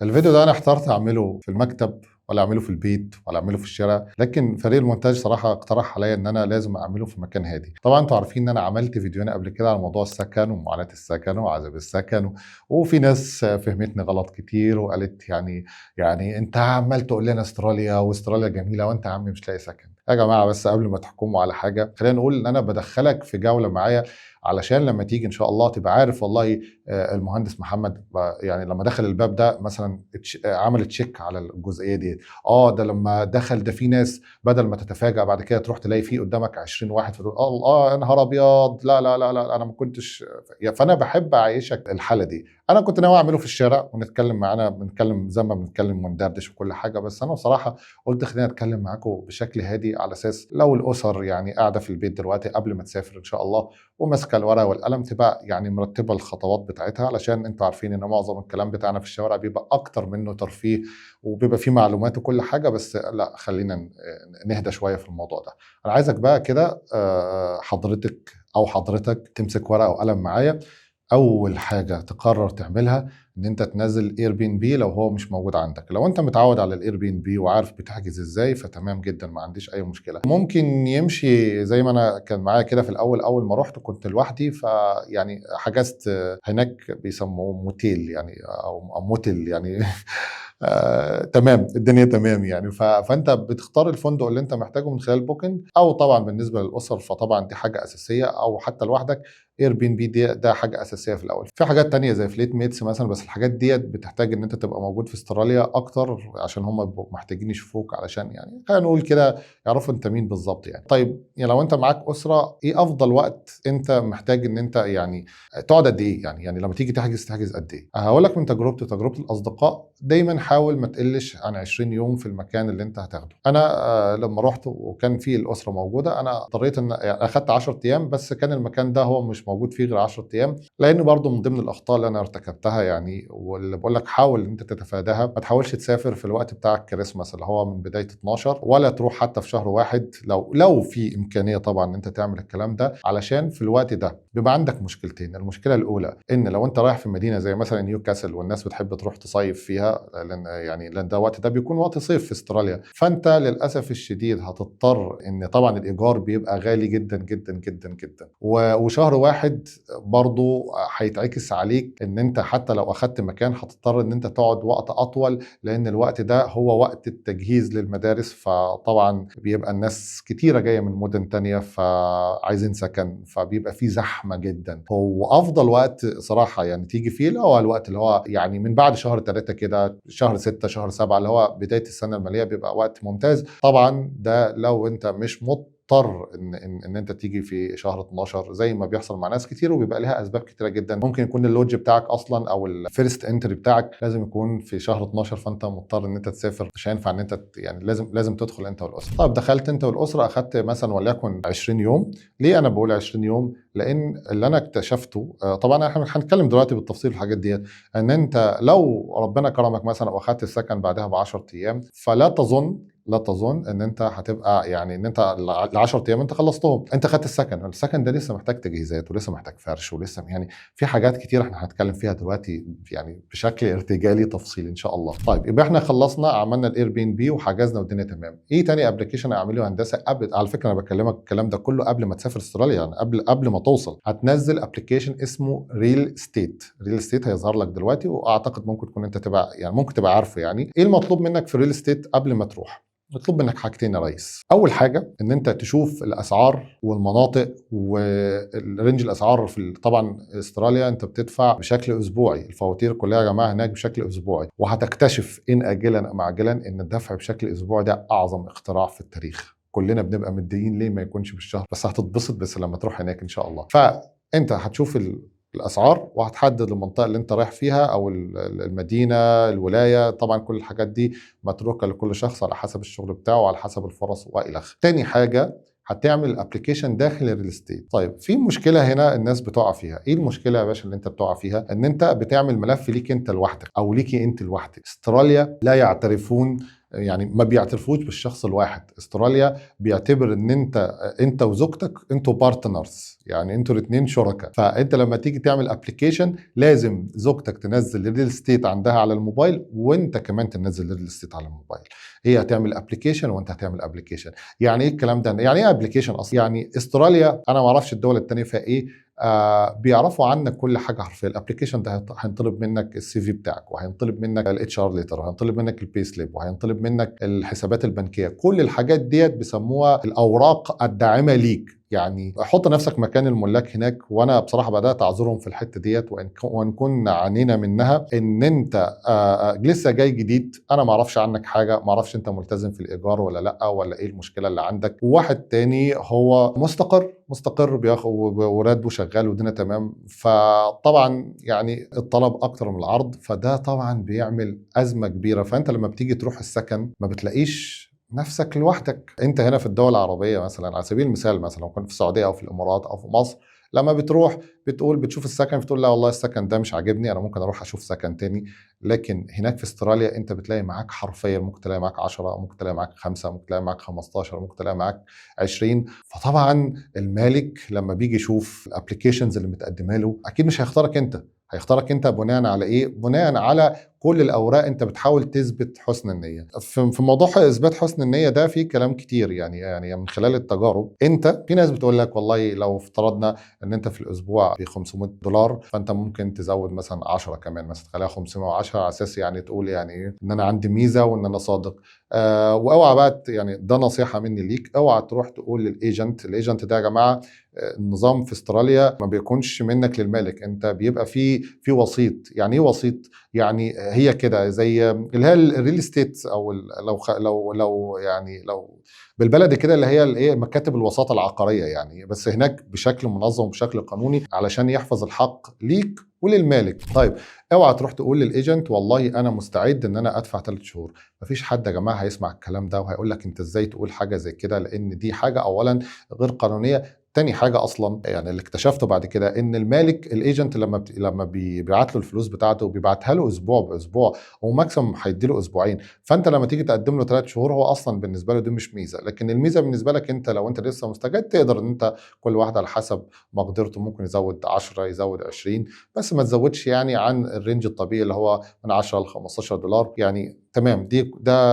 الفيديو ده انا احترت اعمله في المكتب ولا اعمله في البيت ولا اعمله في الشارع، لكن فريق المونتاج صراحه اقترح عليا ان انا لازم اعمله في مكان هادي. طبعا انتوا عارفين ان انا عملت فيديوهين قبل كده على موضوع السكن ومعاناه السكن وعذاب السكن وفي ناس فهمتني غلط كتير وقالت يعني انت عمال تقول لنا استراليا واستراليا جميله وانت يا عم مش لاقي سكن. يا جماعه بس قبل ما تحكموا على حاجه خلينا نقول ان انا بدخلك في جوله معايا علشان لما تيجي ان شاء الله تبقى عارف والله. المهندس محمد يعني لما دخل الباب ده مثلا عمل تشيك على الجزئيه دي. ده لما دخل ده في ناس بدل ما تتفاجأ بعد كده تروح تلاقي فيه قدامك 20 واحد فتقول يا نهار ابيض، لا لا لا لا انا ما كنتش. فانا بحب اعيشك الحاله دي. انا كنت ناوي اعمله في الشارع ونتكلم معانا، بنتكلم زي ما بنتكلم وندردش وكل حاجه، بس انا بصراحه قلت خلينا اتكلم معاكم بشكل هادي على اساس لو الاسر يعني قاعده في البيت دلوقتي قبل ما تسافر ان شاء الله وماسكه الورقه والقلم تبقى يعني مرتبه الخطوات بتاعتها، علشان انتوا عارفين ان معظم الكلام بتاعنا في الشوارع بيبقى اكتر منه ترفيه وبيبقى فيه معلومات وكل حاجه، بس لا خلينا نهدى شويه في الموضوع ده. انا عايزك بقى كده حضرتك او حضرتك تمسك ورقه وقلم معايا. اول حاجه تقرر تعملها ان انت تنزل اير بي ان بي لو هو مش موجود عندك. لو انت متعود على الاير بي ان بي وعارف بتحجز ازاي فتمام جدا، ما عنديش اي مشكله. ممكن يمشي زي ما انا كان معايا كده في الاول. اول ما رحت كنت لوحدي، فيعني حجزت هناك بيسموه موتيل يعني او موتيل يعني تمام، الدنيا تمام يعني. فانت بتختار الفندق اللي انت محتاجه من خلال بوكينج، او طبعا بالنسبه للاسر فطبعا دي حاجه اساسيه، او حتى لوحدك اير بي ان بي ده حاجه اساسيه في الاول. في حاجات تانية زي فليت ميتس مثلا، بس الحاجات ديت بتحتاج ان انت تبقى موجود في استراليا اكتر عشان هم بيبقوا محتاجين يشوفوك، علشان يعني خلينا نقول كده يعرفوا انت مين بالظبط يعني. طيب يعني لو انت معاك اسره، ايه افضل وقت انت محتاج ان انت يعني تقعد قد ايه؟ يعني لما تيجي تحجز قد ايه؟ هقول لك من تجربتي وتجربه الاصدقاء، دايما حاول ما تقلش عن 20 يوم في المكان اللي انت هتاخده. انا لما رحت وكان في الاسره موجوده، انا اضطريت ان يعني اخدت 10 ايام، بس كان المكان ده هو مش موجود فيه غير 10 ايام، لان برضو من ضمن الاخطاء اللي انا ارتكبتها يعني، واللي بقول لك حاول ان انت تتفاداها. ما تحاولش تسافر في الوقت بتاع الكريسماس اللي هو من بدايه 12، ولا تروح حتى في شهر واحد لو في امكانيه طبعا ان انت تعمل الكلام ده، علشان في الوقت ده بيبقى عندك مشكلتين. المشكله الاولى ان لو انت رايح في مدينه زي مثلا نيوكاسل والناس بتحب تروح تصيف فيها، لان ده وقت ده بيكون وقت صيف في استراليا، فانت للاسف الشديد هتضطر ان طبعا الايجار بيبقى غالي جدا جدا جدا جدا، وشهر واحد برضو هيتعكس عليك ان انت حتى لو اخدت مكان هتضطر ان انت تقعد وقت اطول، لان الوقت ده هو وقت التجهيز للمدارس، فطبعا بيبقى الناس كتيره جايه من مدن تانية فعايزين سكن، فبيبقى في زحمه جدا. هو افضل وقت صراحه يعني تيجي فيه اللي هو الوقت اللي هو يعني من بعد شهر 3 كده، شهر 6 شهر 7 اللي هو بدايه السنه الماليه، بيبقى وقت ممتاز. طبعا ده لو انت مش مضطر ان انت تيجي في شهر 12 زي ما بيحصل مع ناس كتير، وبيبقى لها اسباب كتيره جدا. ممكن يكون اللوج بتاعك اصلا او الفيرست انتري بتاعك لازم يكون في شهر 12، فانت مضطر ان انت تسافر، مش هينفع ان انت يعني لازم تدخل انت والاسره. طب دخلت انت والاسره اخدت مثلا وليكن 20 يوم. ليه انا بقول 20 يوم؟ لان اللي انا اكتشفته طبعا احنا هنتكلم دلوقتي بالتفصيل في الحاجات ديت، ان انت لو ربنا كرمك مثلا واخدت السكن بعدها ب 10 ايام، لا تظن ان انت هتبقى يعني ان انت ال 10 ايام انت خلصتهم، انت خدت السكن ده لسه محتاج تجهيزات ولسه محتاج فرش ولسه يعني في حاجات كتير احنا هنتكلم فيها دلوقتي يعني بشكل ارتجالي تفصيلي ان شاء الله. طيب يبقى احنا خلصنا، عملنا الاير بي ان بي وحجزنا والدنيا تمام. ايه تاني ابلكيشن اعمله هندسه قبل؟ على فكره انا بكلمك الكلام ده كله قبل ما تسافر استراليا، يعني قبل ما توصل هتنزل ابلكيشن اسمه ريل ستيت. ريل ستيت هيظهر لك دلوقتي، واعتقد ممكن تكون انت تبقى يعني ممكن تبقى عارفه. يعني ايه المطلوب منك في ريل ستيت قبل ما تروح؟ مطلوب منك حاجتين يا ريس. اول حاجه ان انت تشوف الاسعار والمناطق والرينج الاسعار طبعا استراليا انت بتدفع بشكل اسبوعي، الفواتير كلها يا جماعه هناك بشكل اسبوعي، وهتكتشف ان اجلا ام عاجلا ان الدفع بشكل اسبوعي ده اعظم اختراع في التاريخ. كلنا بنبقى متضايقين ليه ما يكونش بالشهر، بس هتتبسط بس لما تروح هناك ان شاء الله. فانت هتشوف الاسعار وهتحدد المنطقه اللي انت رايح فيها او المدينه الولايه، طبعا كل الحاجات دي متروكه لكل شخص على حسب الشغل بتاعه وعلى حسب الفرص والى اخره. تاني حاجه هتعمل ابلكيشن داخل الريل استيت. طيب في مشكله هنا الناس بتقع فيها. ايه المشكله يا باشا اللي انت بتقع فيها؟ ان انت بتعمل ملف ليك انت لوحدك او ليكي انت لوحدك. استراليا لا يعترفون يعني ما بيعترفوش بالشخص الواحد. استراليا بيعتبر ان انت وزوجتك انتوا بارتنرز، يعني انتوا الاثنين شركاء. فانت لما تيجي تعمل ابلكيشن لازم زوجتك تنزل الريل استيت عندها على الموبايل، وانت كمان تنزل الريل استيت على الموبايل. هي هتعمل ابلكيشن وانت هتعمل ابلكيشن. يعني ايه الكلام ده؟ يعني ايه ابلكيشن اصلا؟ يعني استراليا، انا ما اعرفش الدول الثانيه فيها ايه، بيعرفوا عنك كل حاجه حرفيا. الابلكيشن ده هينطلب منك السي في بتاعك، وهينطلب منك الاتش ار ليتر، وهينطلب منك البي سليب، وهينطلب منك الحسابات البنكيه. كل الحاجات ديت بيسموها الاوراق الداعمه ليك. يعني حط نفسك مكان الملاك هناك، وانا بصراحه بدات اعذرهم في الحته ديت، وان كنا عانينا منها. ان انت لسه جاي جديد، انا ما اعرفش عنك حاجه، ما اعرفش انت ملتزم في الايجار ولا لا، ولا ايه المشكله اللي عندك. وواحد تاني هو مستقر بياخد وراتبه شغال والدنيا تمام، فطبعا يعني الطلب اكتر من العرض، فده طبعا بيعمل ازمه كبيره. فانت لما بتيجي تروح السكن ما بتلاقيش نفسك لوحدك. انت هنا في الدول العربيه مثلا، على سبيل المثال، مثلا لو كنت في السعوديه او في الامارات او في مصر، لما بتروح بتشوف السكن، بتقول لا والله السكن ده مش عاجبني، انا ممكن اروح اشوف سكن تاني. لكن هناك في استراليا انت بتلاقي معاك حرفيا، ممكن تلاقي معاك 10، ممكن تلاقي معاك 5، ممكن تلاقي معاك 15، ممكن تلاقي معاك 20. فطبعا المالك لما بيجي يشوف الابلكيشنز اللي متقدمه له، اكيد مش هيختارك انت. هيختارك انت بناء على ايه؟ بناء على كل الاوراق انت بتحاول تثبت حسن النيه. في موضوع اثبات حسن النيه ده في كلام كتير، يعني من خلال التجارب. انت في ناس بتقول لك والله لو افترضنا ان انت في الاسبوع ب $500، فانت ممكن تزود مثلا 10 كمان، مثلا تخليها 510، على اساس يعني تقول يعني ايه، ان انا عندي ميزه وان انا صادق. واوعى بقى، يعني ده نصيحه مني ليك، اوعى تروح تقول الايجنت ده يا جماعه، النظام في استراليا ما بيكونش منك للمالك، انت بيبقى في وسيط. يعني ايه وسيط؟ يعني هي كده زي اللي هي الريل استيت، او لو بالبلدي كده، اللي هي الايه، مكاتب الوساطه العقاريه يعني، بس هناك بشكل منظم وبشكل قانوني علشان يحفظ الحق ليك وللمالك. طيب اوعى تروح تقول للايجنت والله انا مستعد ان انا ادفع 3 شهور. مفيش حد يا جماعه هيسمع الكلام ده وهيقول لك انت ازاي تقول حاجه زي كده، لان دي حاجه اولا غير قانونيه. تاني حاجة أصلا، يعني اللي اكتشفته بعد كده، إن المالك الإيجنت لما بيبعت له الفلوس بتاعته بيبعتها له أسبوع بأسبوع، وماكسيموم هيدي له أسبوعين. فأنت لما تيجي تقدم له 3 شهور، هو أصلا بالنسبة له دي مش ميزة. لكن الميزة بالنسبة لك أنت، لو أنت لسه مستجد، تقدر إن أنت كل واحد على حسب مقدرته ممكن يزود 10، يزود 20، بس ما تزودش يعني عن الرينج الطبيعي اللي هو من 10 ل $15 يعني. تمام،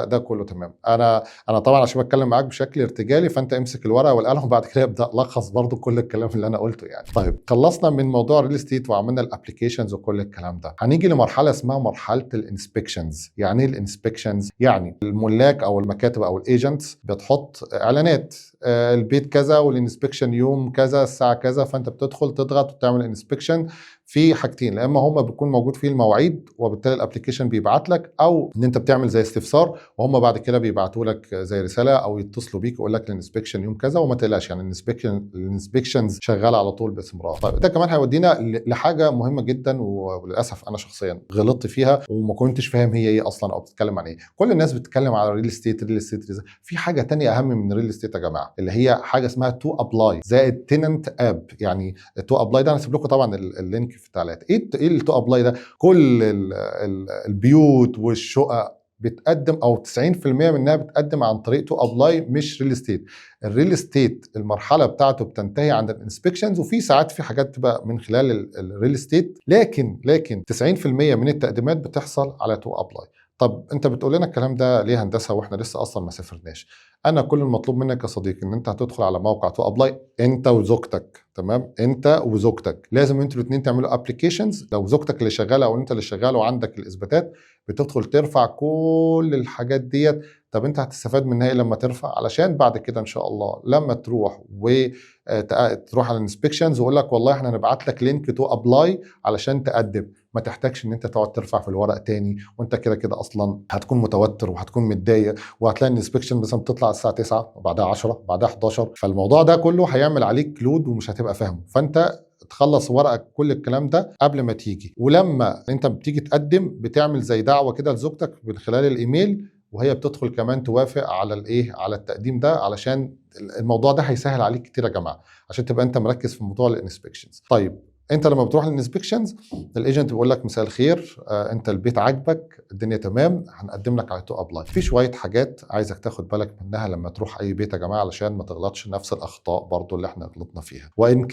ده كله تمام. انا طبعا عشان بتكلم معاك بشكل ارتجالي، فانت امسك الورقه والقلم، وبعد كده ابدا لخص برضو كل الكلام اللي انا قلته يعني. طيب خلصنا من موضوع الريل استيت وعملنا الابلكيشنز وكل الكلام ده، هنيجي لمرحله اسمها مرحله الانسبكشنز. يعني ايه الانسبكشنز؟ يعني الملاك او المكاتب او الايجنتس بتحط اعلانات، البيت كذا والانسبكشن يوم كذا الساعه كذا، فانت بتدخل تضغط وتعمل انسبكشن. في حاجتين، لا اما هم بيكون موجود فيه المواعيد وبالتالي الابلكيشن بيبعت لك، او ان انت بتعمل زي استفسار وهم بعد كده بيبعتوا لك زي رساله او يتصلوا بيك يقول لك الانسبكشن يوم كذا. وما تقلقش يعني الانسبكشنز شغاله على طول باستمرار. طيب ده كمان هيودينا لحاجه مهمه جدا، وللاسف انا شخصيا غلطت فيها وما كنتش فاهم هي ايه اصلا او بتتكلم عن ايه. كل الناس بتتكلم على ريل استيت ريل استيت. في حاجه تانية اهم من ريل استيت يا جماعه، اللي هي حاجه اسمها تو ابلاي زائد تيننت اب. يعني تو ابلاي ده انا هسيب لكم طبعا اللينك في التعليقات. ايه التو ابلاي ده؟ كل البيوت والشقق بتقدم، او 90% منها بتقدم عن طريق تو ابلاي، مش ريل استيت. الريل استيت المرحله بتاعته بتنتهي عند الانسبكشنز، وفي ساعات في حاجات تبقى من خلال الريل استيت، لكن 90% من التقديمات بتحصل على تو ابلاي. طب انت بتقول لنا الكلام ده ليه هندسه واحنا لسه اصلا ما سافرناش؟ انا كل المطلوب منك يا صديقي ان انت هتدخل على موقع تو ابلاي، انت وزوجتك. تمام، انت وزوجتك لازم انتوا الاثنين تعملوا ابلكيشنز. لو زوجتك اللي شغاله او انت اللي شغال وعندك الاثباتات، بتدخل ترفع كل الحاجات ديت. طب انت هتستفاد منها ايه لما ترفع؟ علشان بعد كده ان شاء الله لما تروح تروح على الانسبكشنز ويقول لك والله احنا هنبعت لك لينك تو ابلاي علشان تقدم، ما تحتاجش ان انت تقعد ترفع في الورق تاني، وانت كده كده اصلا هتكون متوتر وهتكون متضايق، وهتلاقي الانسبكشن مثلا بتطلع الساعه 9 وبعدها 10 وبعدها 11. فالموضوع ده كله هيعمل عليك لود ومش هتبقى فاهمه. فانت تخلص ورقك كل الكلام ده قبل ما تيجي. ولما انت بتيجي تقدم، بتعمل زي دعوه كده لزوجتك من خلال الايميل، وهي بتدخل كمان توافق على الايه، على التقديم ده، علشان الموضوع ده هيسهل عليك كتير يا جماعه، عشان تبقى انت مركز في موضوع الانسبكشنز. طيب انت لما بتروح للانسبكشنز الايجنت بيقول لك مساء الخير، انت البيت عاجبك، الدنيا تمام، هنقدم لك على تو ابلاي. في شويه حاجات عايزك تاخد بالك منها لما تروح اي بيت يا جماعه، علشان ما تغلطش نفس الاخطاء برضو اللي احنا غلطنا فيها. وان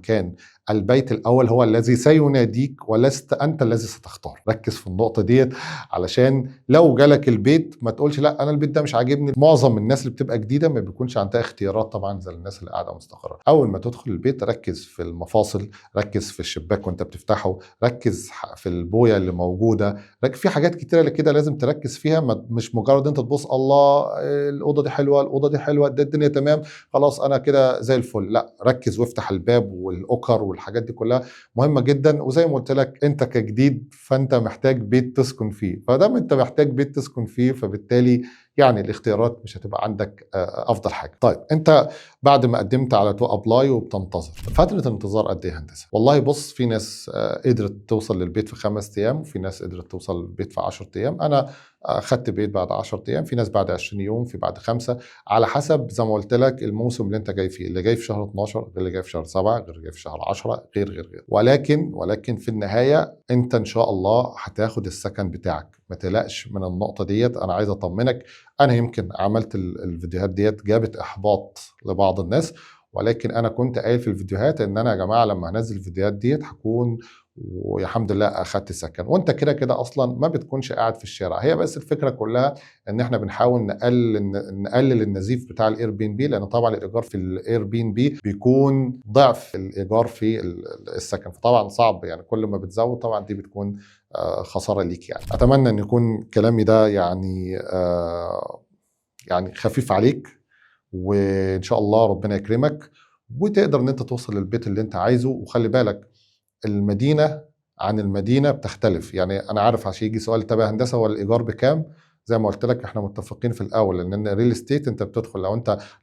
كان البيت الاول هو الذي سيناديك ولست انت الذي ستختار. ركز في النقطه ديت، علشان لو جالك البيت ما تقولش لا انا البيت ده مش عاجبني. معظم الناس اللي بتبقى جديده ما بيكونش عندها اختيارات طبعا زي الناس اللي قاعده مستقره. اول ما تدخل البيت ركز في المفاصل، ركز في الشباك وانت بتفتحه، ركز في البويه اللي موجوده، في حاجات كتيره كده لازم تركز فيها. مش مجرد انت تبص الله الاوضه دي حلوه، الاوضه دي حلوه، ده الدنيا تمام خلاص انا كده زي الفل. لا، ركز وافتح الباب والاوكر والحاجات دي كلها مهمه جدا. وزي ما قلت لك انت كجديد فانت محتاج بيت تسكن فيه، فدام انت محتاج بيت تسكن فيه فبالتالي يعني الاختيارات مش هتبقى عندك افضل حاجه. طيب انت بعد ما قدمت على تو ابلاي وبتنتظر، فتره الانتظار قد ايه هندسه؟ والله بص، في ناس قدرت توصل للبيت في 5 ايام، وفي ناس قدرت توصل للبيت في 10 ايام. انا خدت بيت بعد 10 ايام، في ناس بعد 20 يوم، في بعد 5، على حسب زي ما قلت لك الموسم اللي انت جاي فيه. اللي جاي في شهر 12 غير اللي جاي في شهر 7، غير اللي جاي في شهر 10، غير. ولكن في النهايه انت ان شاء الله هتاخد السكن بتاعك، ما تقلقش من النقطه ديت. انا عايز اطمنك، انا يمكن عملت الفيديوهات ديت جابت احباط لبعض الناس، ولكن انا كنت قايل في الفيديوهات ان انا يا جماعه لما هنزل الفيديوهات ديت هكون والحمد لله اخدت سكن. وانت كده كده اصلا ما بتكونش قاعد في الشارع. هي بس الفكره كلها ان احنا بنحاول نقلل النزيف بتاع الاير بي ان بي، لان طبعا الايجار في الاير بي ان بي بيكون ضعف الايجار في السكن، فطبعا صعب يعني كل ما بتزود طبعا دي بتكون خساره ليك. يعني اتمنى ان يكون كلامي ده يعني خفيف عليك، وان شاء الله ربنا يكرمك وتقدر ان انت توصل للبيت اللي انت عايزه. وخلي بالك المدينه عن المدينه بتختلف. يعني انا عارف عشان يجي سؤال تبع هندسه هو الايجار بكام، زي ما قلت لك احنا متفقين في الاول ان الريل استيت انت بتدخل،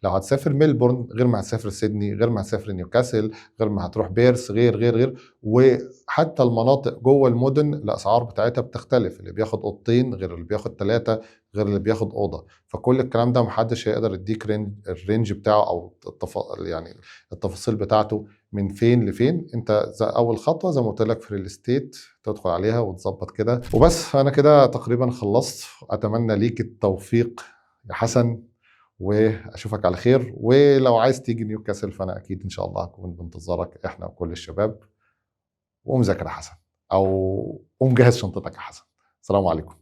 لو هتسافر ميلبورن غير ما هتسافر سيدني، غير ما هتسافر نيوكاسل، غير ما هتروح بيرث، غير. وحتى المناطق جوه المدن الاسعار بتاعتها بتختلف، اللي بياخد اوضتين غير اللي بياخد 3 غير اللي بياخد اوضه. فكل الكلام ده محدش هيقدر يديك الرينج بتاعه او يعني التفاصيل بتاعته من فين لفين. انت اول خطوه زي ما قلت لك في الريل استيت تدخل عليها وتظبط كده وبس. انا كده تقريبا خلصت. اتمنى ليك التوفيق يا حسن، واشوفك على خير. ولو عايز تيجي نيوكاسل فانا اكيد ان شاء الله هكون بانتظارك، احنا وكل الشباب. وقوم ذاكر يا حسن، او قوم جهز شنطتك يا حسن. السلام عليكم.